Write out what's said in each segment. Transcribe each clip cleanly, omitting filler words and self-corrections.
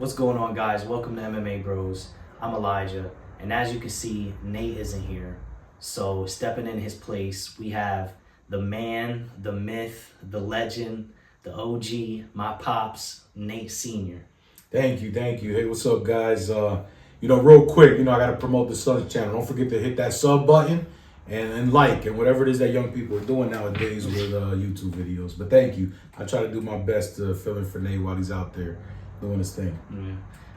What's going on, guys? Welcome to MMA Bros. I'm Elijah, and as you can see, Nate isn't here. So stepping in his place, we have the man, the myth, the legend, the OG, my pops, Nate Sr. Thank you. Hey, what's up, guys? Real quick, I got to promote the Suns channel. Don't forget to hit that sub button and like and whatever it is that young people are doing nowadays with YouTube videos. But thank you. I try to do my best to fill in for Nate while he's out there doing his thing. Yeah.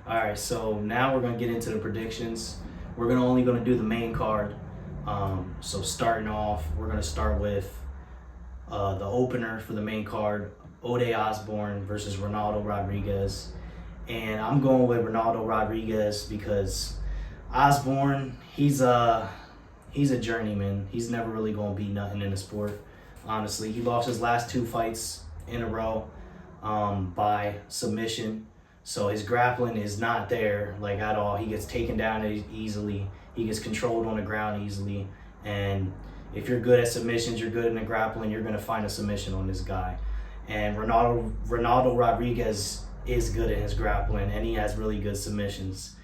All right, so now we're gonna get into the predictions. We're only gonna do the main card. So starting off, we're gonna start with the opener for the main card: Ode Osbourne versus Ronaldo Rodriguez. And I'm going with Ronaldo Rodriguez because Osbourne, he's a journeyman. He's never really gonna be nothing in the sport. Honestly, he lost his last 2 fights in a row by submission. So his grappling is not there like at all. He gets taken down easily. He gets controlled on the ground easily. And if you're good at submissions, you're good in the grappling, you're gonna find a submission on this guy. And Ronaldo Rodriguez is good at his grappling, and he has really good submissions.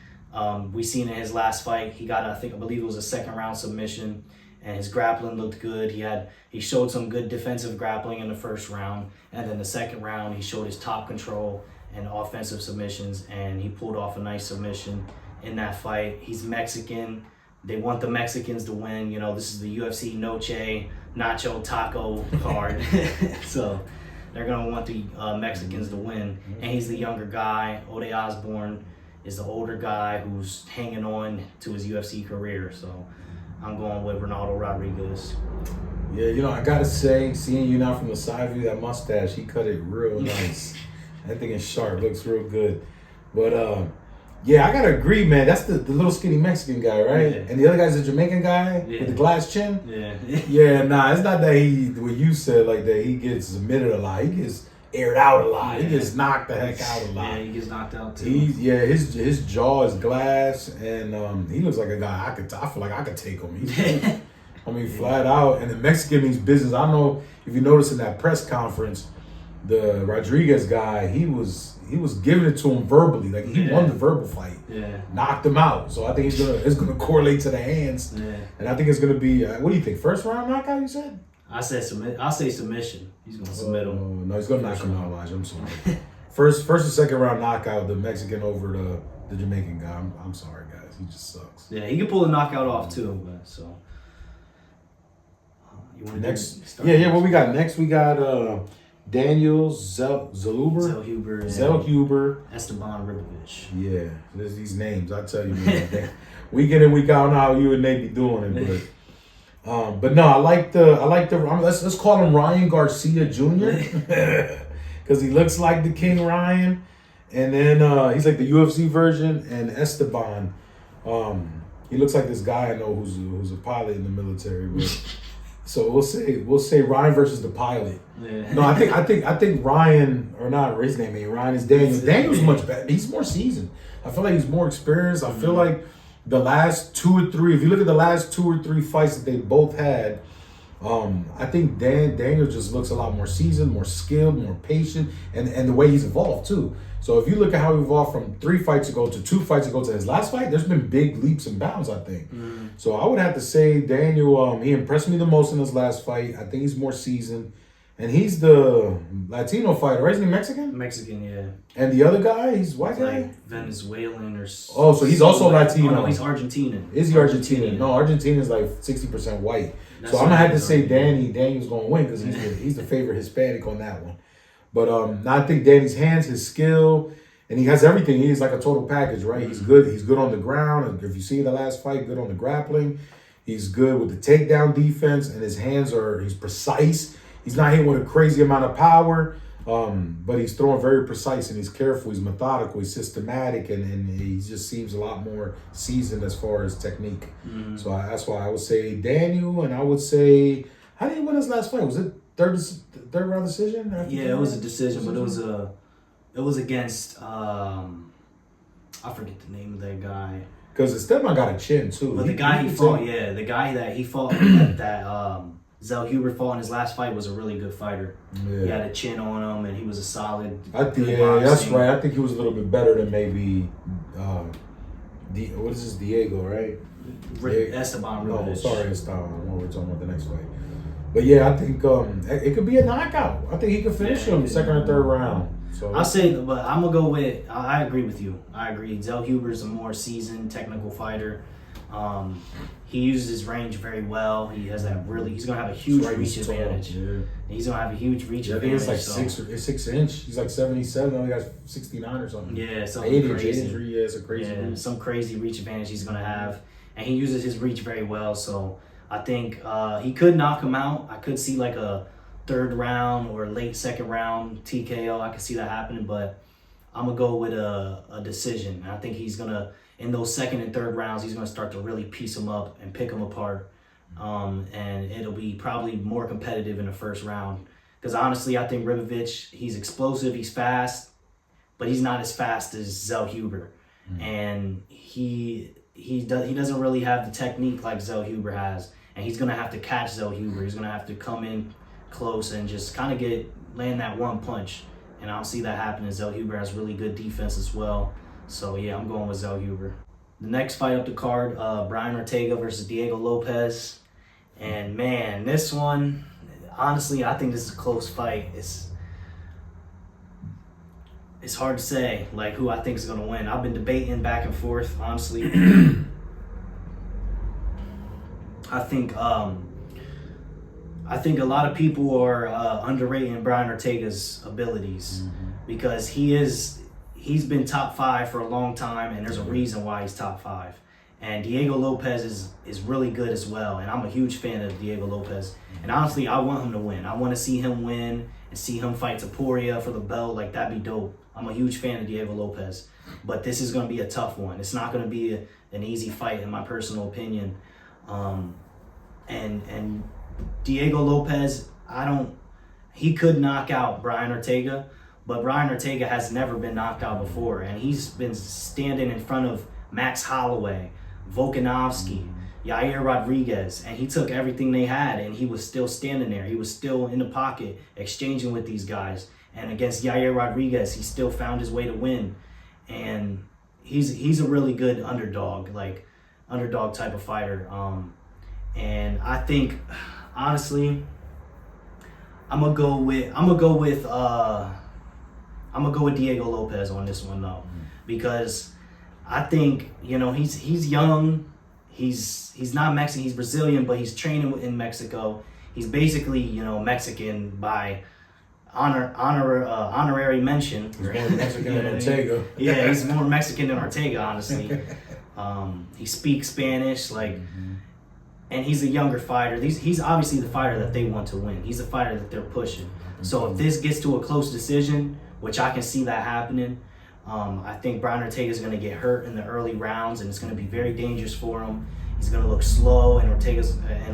We seen in his last fight, he got I believe it was a second round submission, and his grappling looked good. He showed some good defensive grappling in the first round, and then the second round he showed his top control and offensive submissions, and he pulled off a nice submission in that fight. He's Mexican. They want the Mexicans to win. This is the UFC Noche Nacho Taco card. So they're going to want the Mexicans to win. And he's the younger guy. Ode Osbourne is the older guy who's hanging on to his UFC career. So I'm going with Ronaldo Rodriguez. Yeah, I got to say, seeing you now from the side view, that mustache, he cut it real nice. That thing is sharp, looks real good. But, I got to agree, man. That's the little skinny Mexican guy, right? Yeah. And the other guy's a Jamaican guy with the glass chin? Yeah. Yeah, nah, it's not that what you said, like that he gets submitted a lot. He gets aired out a lot. Yeah. He gets knocked the heck out a lot. Yeah, he gets knocked out too. His jaw is glass, and he looks like a guy I feel like I could take him. He's flat out. And the Mexican means business. I don't know if you noticed in that press conference, the Rodriguez guy, he was giving it to him verbally. Like he won the verbal fight. Yeah. Knocked him out. So I think it's gonna correlate to the hands. Yeah. And I think it's gonna be what do you think? First round knockout, you said? I'll say submission. He's gonna submit him. No, he's gonna knock him out, Elijah. I'm sorry. First or second round knockout, the Mexican over the Jamaican guy. I'm sorry, guys. He just sucks. Yeah, he can pull a knockout off too. But so you want next? Yeah. What we got next? We got Daniel Zellhuber, Esteban Ribovic. Yeah, there's these names. I tell you, man, week in and week out, I don't know how you and Nate be doing it, but no, I like the. Let's call him Ryan Garcia Jr. because he looks like the King Ryan, and then he's like the UFC version, and Esteban, he looks like this guy I know who's a pilot in the military. But, so we'll say Ryan versus the pilot. Yeah. No, I think Ryan, or not his name ain't Ryan, is Daniel. Daniel's much better. He's more seasoned. I feel like he's more experienced. I feel like the last 2 or 3, if you look at the last 2 or 3 fights that they both had, I think Daniel just looks a lot more seasoned, more skilled, more patient, and the way he's evolved too. So if you look at how he evolved from 3 fights ago to 2 fights ago to his last fight, there's been big leaps and bounds, I think. So I would have to say Daniel, he impressed me the most in his last fight. I think he's more seasoned. And he's the Latino fighter, right? Isn't he Mexican? Mexican, yeah. And the other guy, he's white guy? Like Venezuelan or oh, so he's also Latino. Oh, no, he's Argentinian. Is he Argentinian? No, Argentina's like 60% white. That's so I'm going to have to say Daniel's going to win because he's the favorite Hispanic on that one. But I think Danny's hands, his skill, and he has everything. He's like a total package, right? He's good. He's good on the ground. And if you see the last fight, good on the grappling. He's good with the takedown defense, and his hands he's precise. He's not hitting with a crazy amount of power, but he's throwing very precise, and he's careful, he's methodical, he's systematic, and he just seems a lot more seasoned as far as technique. So that's why I would say Daniel, and I would say, how did he win his last fight? Was it third round decision? Yeah, it was a decision, but it was against I forget the name of that guy. Because Esteban got a chin too. But the guy he fought that Zell Huber fought in his last fight was a really good fighter. Yeah. He had a chin on him, and he was a solid. I think good that's boxing. right. I think he was a little bit better than maybe what is this, Diego, right? Esteban No, Rubic. sorry, Esteban. I know we're talking about the next fight. But yeah, I think it could be a knockout. I think he could finish him second or third round. So I'll say, but I'm gonna go with. I agree with you. I agree. Zell Huber's a more seasoned, technical fighter. He uses his range very well. He has that really. He's gonna have a huge reach advantage. Yeah. He's gonna have a huge reach I think advantage. it's like 6 inch. He's like 77. Only got 69 or something. Yeah, something 8 inch, crazy. 8 inch. Yeah, it's a crazy. Yeah, reach. some crazy reach advantage he's gonna have, and he uses his reach very well. So I think he could knock him out. I could see like a third round or late second round TKO. I could see that happening, but I'm gonna go with a decision. I think he's gonna, in those second and third rounds, he's gonna start to really piece him up and pick him apart, and it'll be probably more competitive in the first round. Because honestly, I think Ribovic, he's explosive, he's fast, but he's not as fast as Zell Huber, and he doesn't really have the technique like Zell Huber has, and he's gonna have to catch Zell Huber. He's gonna have to come in close and just kind of land that one punch. And I don't see that happening. Zell Huber has really good defense as well. So yeah, I'm going with Zell Huber. The next fight up the card, Brian Ortega versus Diego Lopez. And man, this one, honestly, I think this is a close fight. It's hard to say like who I think is gonna win. I've been debating back and forth, honestly. I think a lot of people are underrating Brian Ortega's abilities because he's been top 5 for a long time, and there's a reason why he's top 5. And Diego Lopez is really good as well, and I'm a huge fan of Diego Lopez. And honestly, I want him to win. I want to see him win and see him fight Topuria for the belt. Like, that'd be dope. I'm a huge fan of Diego Lopez. But this is going to be a tough one. It's not going to be an easy fight, in my personal opinion. And Diego Lopez, he could knock out Brian Ortega, but Brian Ortega has never been knocked out before, and he's been standing in front of Max Holloway, Volkanovski, Yair Rodriguez, and he took everything they had, and he was still standing there. He was still in the pocket, exchanging with these guys, and against Yair Rodriguez, he still found his way to win, and he's a really good underdog type of fighter, and I think, honestly, I'm gonna go with Diego Lopez on this one though, because I think he's young, he's not Mexican, he's Brazilian, but he's training in Mexico. He's basically Mexican by honorary mention. He's more Mexican than Ortega. Yeah, he's more Mexican than Ortega, honestly. He speaks Spanish, and he's a younger fighter. He's obviously the fighter that they want to win. He's the fighter that they're pushing. So if this gets to a close decision, which I can see that happening, I think Brian Ortega is going to get hurt in the early rounds, and it's going to be very dangerous for him. He's going to look slow, and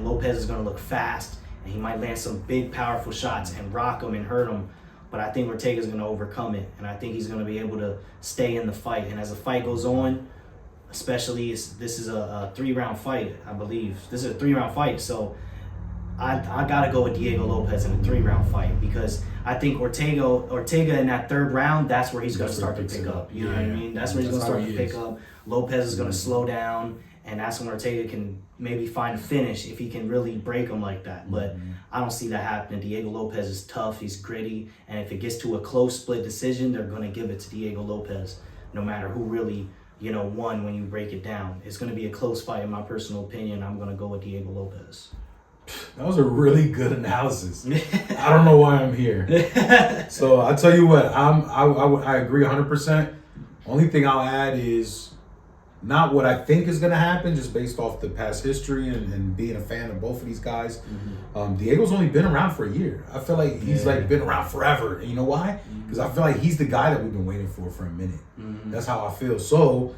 Lopez is going to look fast, and he might land some big, powerful shots and rock him and hurt him. But I think Ortega is going to overcome it, and I think he's going to be able to stay in the fight. And as the fight goes on, especially this is a 3-round fight, I believe. This is a 3-round fight, so I gotta go with Diego Lopez in a 3-round fight, because I think Ortega in that 3rd round, that's where he's gonna start to pick up. You know what I mean? That's where he's gonna start to pick up. Lopez is gonna slow down, and that's when Ortega can maybe find a finish if he can really break him like that. But I don't see that happening. Diego Lopez is tough, he's gritty, and if it gets to a close split decision, they're gonna give it to Diego Lopez, no matter who really won when you break it down. It's going to be a close fight, in my personal opinion. I'm going to go with Diego Lopez. That was a really good analysis. I don't know why I'm here. So I'll tell you what, I agree 100%. Only thing I'll add is not what I think is going to happen, just based off the past history and being a fan of both of these guys. Diego's only been around for a year. I feel like he's been around forever. And you know why? Because I feel like he's the guy that we've been waiting for a minute. That's how I feel. So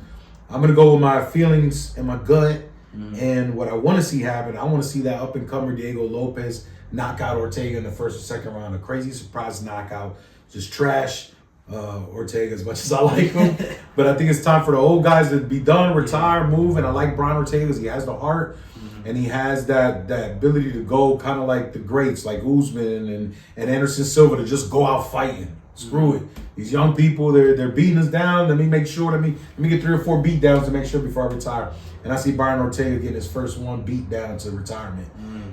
I'm going to go with my feelings and my gut and what I want to see happen. I want to see that up-and-comer Diego Lopez knock out Ortega in the 1st or 2nd round. A crazy surprise knockout. Just trash Ortega as much as I like him. But I think it's time for the old guys to be done, retire, move. And I like Brian Ortega because he has the heart. and he has that ability to go kind of like the greats, like Usman and Anderson Silva, to just go out fighting. Screw it. These young people, they're beating us down. Let me make sure. Let me get 3 or 4 beat downs to make sure before I retire. And I see Brian Ortega getting his first one beat down to retirement.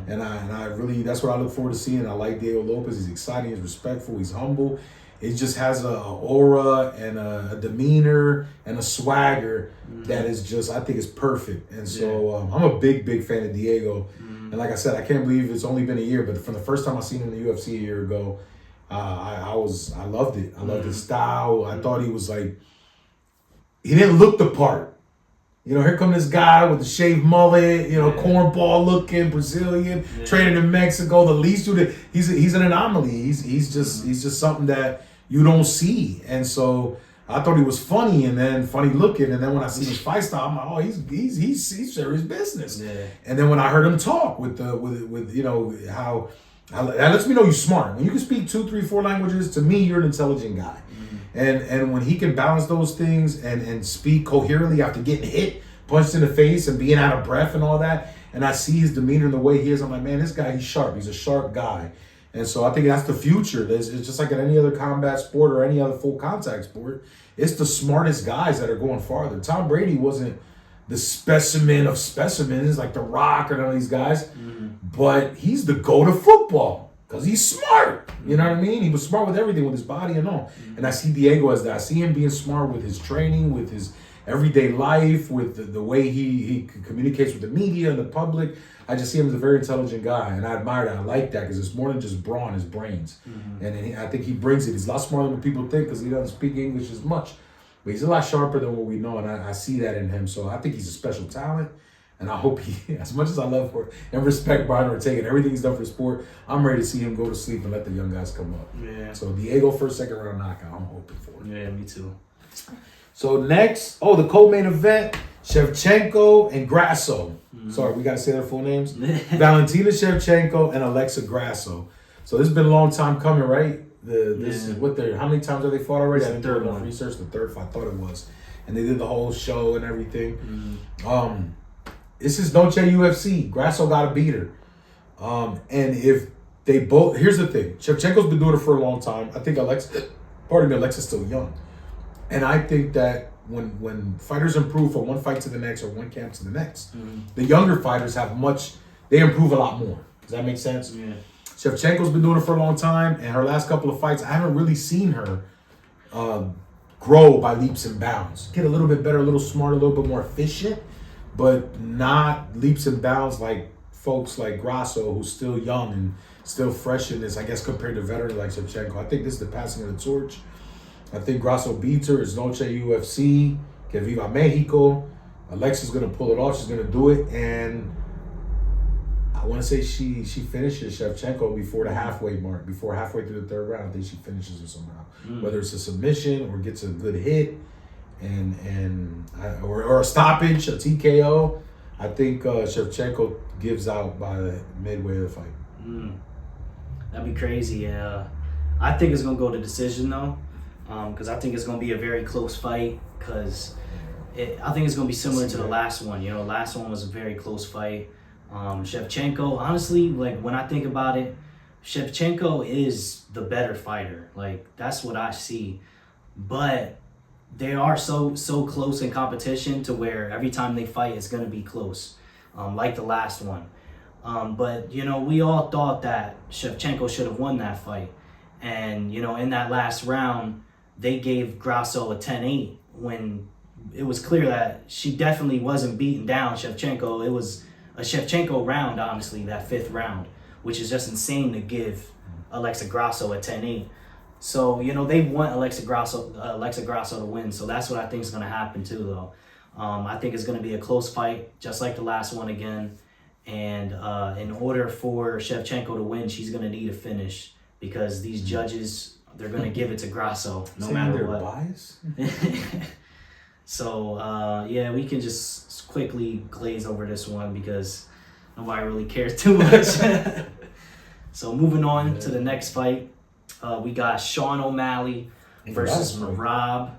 And I really, that's what I look forward to seeing. I like Diego Lopez. He's exciting. He's respectful. He's humble. He just has a aura and a demeanor and a swagger that is just, I think, is perfect. And so I'm a big fan of Diego. And like I said, I can't believe it's only been a year. But from the first time I seen him in the UFC a year ago, I loved it. I loved his style. I thought he was like, he didn't look the part. You know, here come this guy with the shaved mullet, you know, cornball looking, Brazilian, training in Mexico. The least he's an anomaly. He's just something that you don't see. And so I thought he was funny and then funny looking. And then when I see his fight style, I'm like, oh, he's serious business. Yeah. And then when I heard him talk with you know how that lets me know you're smart. When you can speak 2, 3, 4 languages, to me, you're an intelligent guy. And when he can balance those things and speak coherently after getting hit, punched in the face and being out of breath and all that, and I see his demeanor and the way he is, I'm like, man, this guy, he's sharp. He's a sharp guy. And so I think that's the future. It's just like in any other combat sport or any other full contact sport. It's the smartest guys that are going farther. Tom Brady wasn't the specimen of specimens like The Rock or none of these guys, but he's the GOAT of football. Because he's smart. You know what I mean? He was smart with everything, with his body and all. And I see Diego as that. I see him being smart with his training, with his everyday life, with the way he communicates with the media and the public. I just see him as a very intelligent guy. And I admire that. I like that because it's more than just brawn, it's brains. And I think he brings it. He's a lot smarter than what people think because he doesn't speak English as much. But he's a lot sharper than what we know. And I see that in him. So I think he's a special talent. And I hope he, as much as I love for and respect Brian Ortega and everything he's done for sport, I'm ready to see him go to sleep and let the young guys come up. Yeah. So Diego first, second round knockout, I'm hoping for. Yeah, me too. So next, the co-main event, Shevchenko and Grasso. Sorry, we got to say their full names. Valentina Shevchenko and Alexa Grasso. So this has been a long time coming, right? This is what how many times have they fought already? I didn't do enough research. The third fight, I thought it was. And they did the whole show and everything. This is Noche UFC. Grasso got to beat her. And if they both... Here's the thing. Shevchenko's been doing it for a long time. I think Alexa's still young. And I think that when fighters improve from one fight to the next or one camp to the next, the younger fighters they improve a lot more. Does that make sense? Yeah. Shevchenko's been doing it for a long time. And her last couple of fights, I haven't really seen her grow by leaps and bounds. Get a little bit better, a little smarter, a little bit more efficient. But not leaps and bounds like folks like Grasso, who's still young and still fresh in this, I guess, compared to veteran like Shevchenko. I think this is the passing of the torch. I think Grasso beats her. It's Noche UFC. Que viva Mexico. Alexa's going to pull it off. She's going to do it. And I want to say she finishes Shevchenko before the halfway mark, before halfway through the third round. I think she finishes her somehow. Whether it's a submission or gets a good hit. Or a stoppage, a TKO. I think Shevchenko gives out by the midway of the fight. That'd be crazy. I think it's gonna go to decision though, because I think it's gonna be a very close fight. Because I think it's gonna be similar to the last one. You know, the last one was a very close fight. Shevchenko, honestly, like when I think about it, Shevchenko is the better fighter. Like that's what I see, but they are so close in competition to where every time they fight, it's going to be close, like the last one. But, you know, we all thought that Shevchenko should have won that fight. And, you know, in that last round, they gave Grasso a 10-8 when it was clear that she definitely wasn't beating down Shevchenko. It was a Shevchenko round, honestly, that 5th round, which is just insane to give Alexa Grasso a 10-8. So, you know, they want Alexa Grasso to win. So that's what I think is going to happen too, though. I think it's going to be a close fight, just like the last one again. And in order for Shevchenko to win, she's going to need a finish because these judges, they're going to give it to Grasso no matter what. Bias? So, yeah, we can just quickly glaze over this one because nobody really cares too much. So moving on to the next fight. We got Sean O'Malley versus Merab.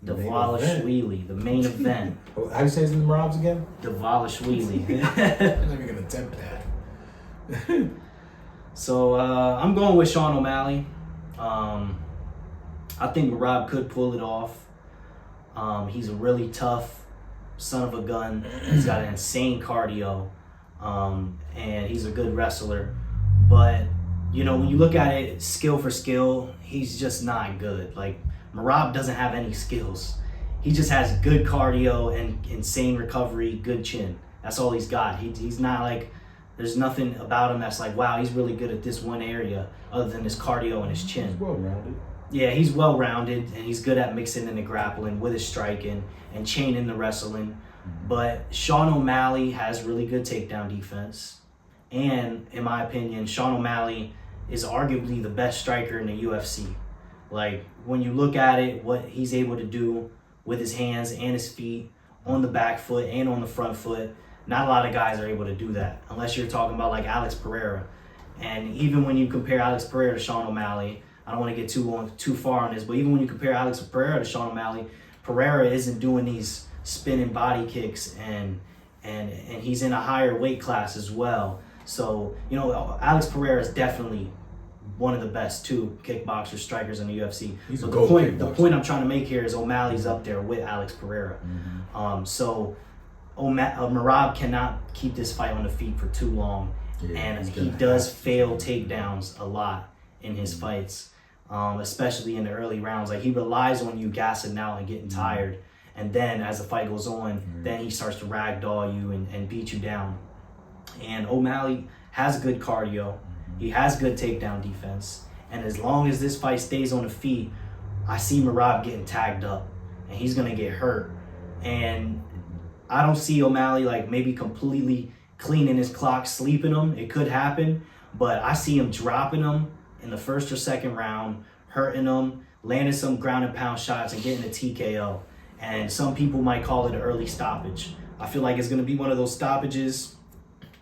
Dvalishvili, the main event. How do you say his name, Merab's again? Dvalishvili. I'm not even gonna attempt that. So I'm going with Sean O'Malley. I think Merab could pull it off. He's a really tough son of a gun. He's got an insane cardio, and he's a good wrestler. But you know, when you look at it, skill for skill, he's just not good. Like Merab doesn't have any skills. He just has good cardio and insane recovery, good chin. That's all he's got. He's not like, there's nothing about him that's like, wow, he's really good at this one area other than his cardio and his chin. He's well-rounded. Yeah, he's well-rounded, and he's good at mixing in the grappling with his striking and chaining the wrestling. But Sean O'Malley has really good takedown defense. And in my opinion, Sean O'Malley is arguably the best striker in the UFC. Like, when you look at it, what he's able to do with his hands and his feet on the back foot and on the front foot, not a lot of guys are able to do that, unless you're talking about like Alex Pereira. And even when you compare Alex Pereira to Sean O'Malley, I don't want to get too far on this, but even when you compare Alex Pereira to Sean O'Malley, Pereira isn't doing these spinning body kicks, and he's in a higher weight class as well. So, you know, Alex Pereira is definitely one of the best two kickboxer strikers in the UFC. He's but a the point I'm trying to make here is O'Malley's up there with Alex Pereira. So Merab cannot keep this fight on the feet for too long, and he does fail takedowns a lot in his fights, especially in the early rounds. Like, he relies on you gassing out and getting tired, and then as the fight goes on, then he starts to ragdoll you and beat you down. And O'Malley has good cardio. He has good takedown defense. And as long as this fight stays on the feet, I see Merab getting tagged up, and he's going to get hurt. And I don't see O'Malley like maybe completely cleaning his clock, sleeping him. It could happen, but I see him dropping him in the first or second round, hurting him, landing some ground and pound shots, and getting a TKO. And some people might call it an early stoppage. I feel like it's going to be one of those stoppages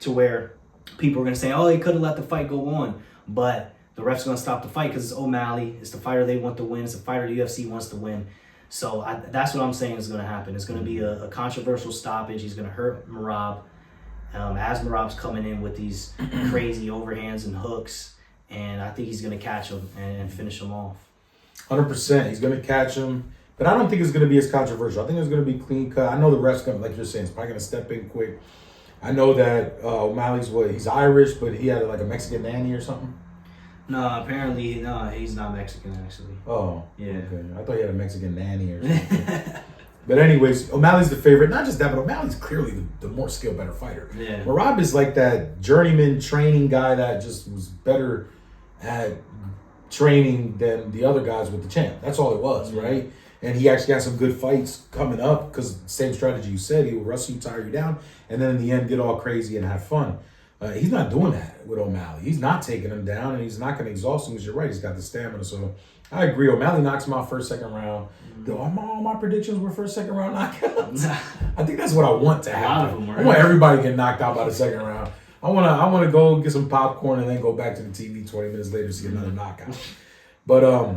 to where people are going to say, oh, they could have let the fight go on, but the ref's going to stop the fight because it's O'Malley. It's the fighter they want to win. It's the fighter the UFC wants to win. So that's what I'm saying is going to happen. It's going to be a controversial stoppage. He's going to hurt Merab as Merab's coming in with these crazy overhands and hooks, and I think he's going to catch him and finish him off. 100%. He's going to catch him, but I don't think it's going to be as controversial. I think it's going to be clean cut. I know the ref's going to, like you're saying, it's probably going to step in quick. I know that O'Malley's he's Irish, but he had like a Mexican nanny or something. No, apparently, he's not Mexican, actually. Oh, yeah. Okay. I thought he had a Mexican nanny or something. But anyways, O'Malley's the favorite. Not just that, but O'Malley's clearly the more skilled, better fighter. Yeah. Merab is like that journeyman training guy that just was better at training than the other guys with the champ. That's all it was, right? And he actually got some good fights coming up because same strategy you said. He will wrestle you, tire you down, and then in the end get all crazy and have fun. He's not doing that with O'Malley. He's not taking him down, and he's not going to exhaust him because you're right. He's got the stamina. So I agree. O'Malley knocks him out first, second round. All my predictions were first, second round knockouts. I think that's what I want to happen. I want everybody to get knocked out by the second round. I want to go get some popcorn and then go back to the TV 20 minutes later to see another knockout. But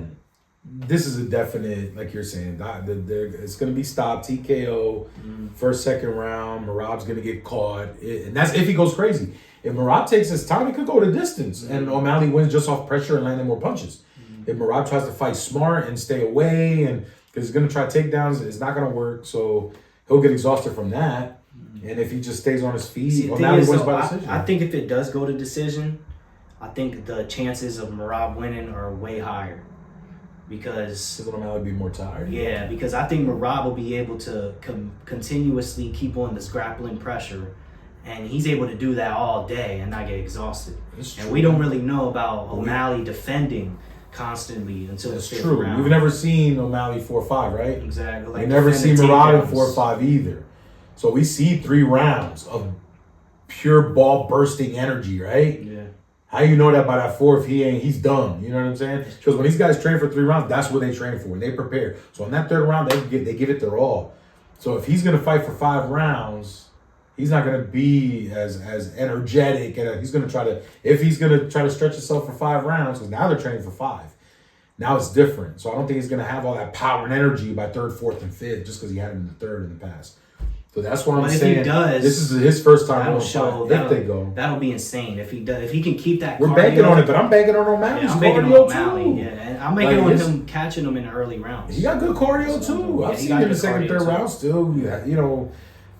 this is a definite, like you're saying, it's going to be stopped, TKO, first, second round. Merab's going to get caught. And that's if he goes crazy. If Merab takes his time, it could go the distance. And O'Malley wins just off pressure and landing more punches. If Merab tries to fight smart and stay away, and because he's going to try takedowns, it's not going to work. So he'll get exhausted from that. And if he just stays on his feet, O'Malley wins by decision. I think if it does go to decision, I think the chances of Merab winning are way higher. Because O'Malley will be more tired. Yeah, because I think Merab will be able to continuously keep on this grappling pressure, and he's able to do that all day and not get exhausted. And we don't really know about O'Malley defending constantly until the fifth round. We've never seen O'Malley 4-5, right? Exactly. We've never seen Merab in 4-5 either. So we see 3 rounds of pure ball bursting energy, right? Yeah. How you know that by that 4th he's done? You know what I'm saying? Because when these guys train for 3 rounds, that's what they train for. And they prepare. So in that 3rd round, they give it their all. So if he's gonna fight for 5 rounds, he's not gonna be as energetic, and he's gonna try to stretch himself for 5 rounds, because now they're training for 5. Now it's different. So I don't think he's going to have all that power and energy by third, fourth, and fifth just because he had him in the third in the past. So that's why I'm saying if he does, this is his first time that'll going show. if they go. That'll be insane. If he does, if he can keep that. We're cardio, banking on it, but I'm banking on O'Malley's I'm banking on cardio O'Malley. too. Yeah, and I'm banking on him catching him in the early rounds. He got good cardio too. I've seen him in the second, third round still. Yeah. You know,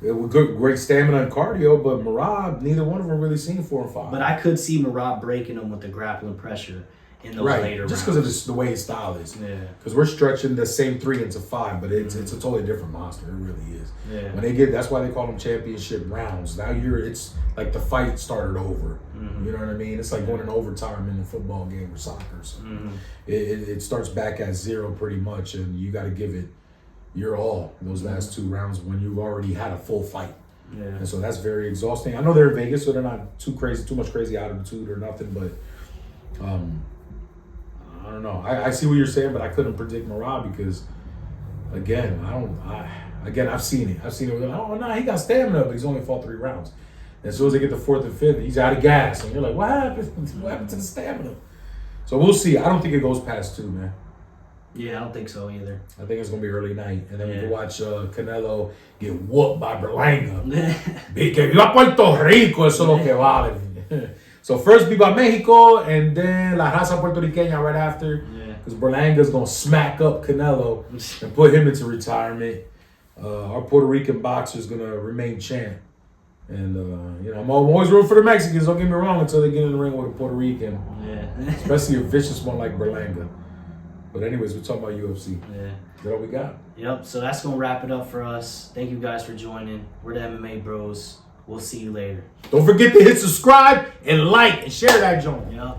with great stamina and cardio, but Merab, neither one of them really seen 4 and 5. But I could see Merab breaking him with the grappling pressure in those later just rounds. because of the way his style is. Yeah. Because we're stretching the same 3 into 5, but it's a totally different monster. It really is. Yeah. When that's why they call them championship rounds. Now it's like the fight started over. Mm-hmm. You know what I mean? It's like going in overtime in a football game or soccer. So it starts back at 0 pretty much, and you got to give it your all in those last 2 rounds when you've already had a full fight. Yeah. And so that's very exhausting. I know they're in Vegas, so they're not too much crazy altitude or nothing, but I don't know. I see what you're saying, but I couldn't predict Merab because, again, I've seen it. I've seen it. Oh, no, he got stamina, but he's only fought 3 rounds. As soon as they get the 4th and 5th, he's out of gas. And you're like, what happened? What happened to the stamina? So we'll see. I don't think it goes past 2, man. Yeah, I don't think so either. I think it's going to be early night. And then we can watch Canelo get whooped by Berlanga. Que viva Puerto Rico, eso es lo que vale. So first Viva Mexico, and then La Raza Puertorriqueña right after. Because Berlanga's going to smack up Canelo and put him into retirement. Our Puerto Rican boxer is going to remain champ. And, I'm always rooting for the Mexicans, don't get me wrong, until they get in the ring with a Puerto Rican. Yeah. Especially a vicious one like Berlanga. But anyways, we're talking about UFC. Yeah. Is that all we got? Yep, so that's going to wrap it up for us. Thank you guys for joining. We're the MMA Bros. We'll see you later. Don't forget to hit subscribe and like and share that joint. Yep.